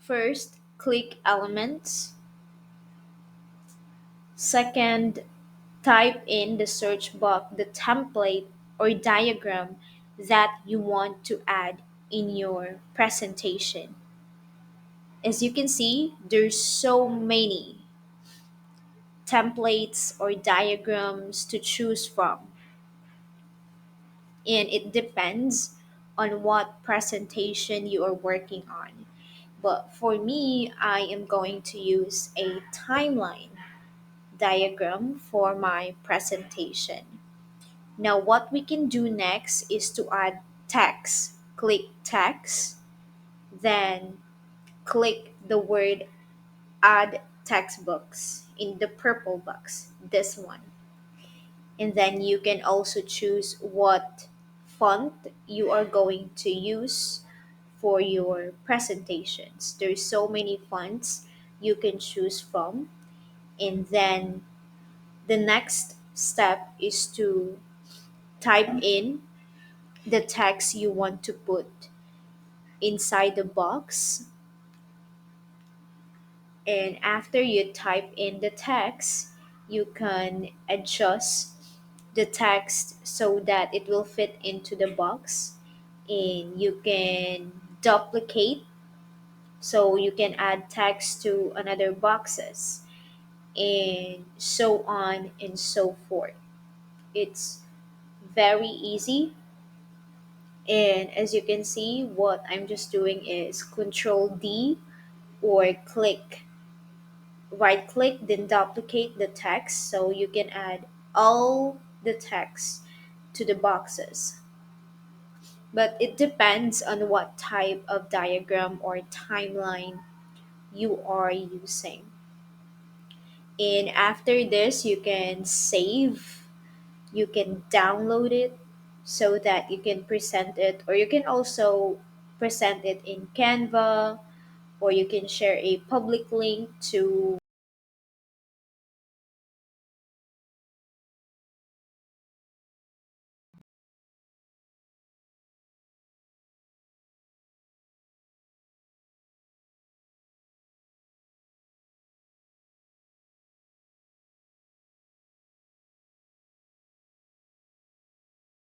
First, click Elements. Second, type in the search box the template or diagram that you want to add in your presentation. As you can see, there's so many templates or diagrams to choose from, and it depends on what presentation you are working on. But for me, I am going to use a timeline diagram for my presentation. Now, what we can do next is to add text. Click text, then click the word add textbooks in the purple box, this one. And then you can also choose what font you are going to use for your presentations. There's so many fonts you can choose from. And then the next step is to type in the text you want to put inside the box. And after you type in the text, you can adjust the text so that it will fit into the box. And you can duplicate, so you can add text to another boxes, and so on and so forth. It's very easy. And as you can see, what I'm just doing is Control D, or right click, then duplicate the text so you can add all the text to the boxes. But it depends on what type of diagram or timeline you are using. And after this, you can save, you can download it so that you can present it, or you can also present it in Canva, or you can share a public link to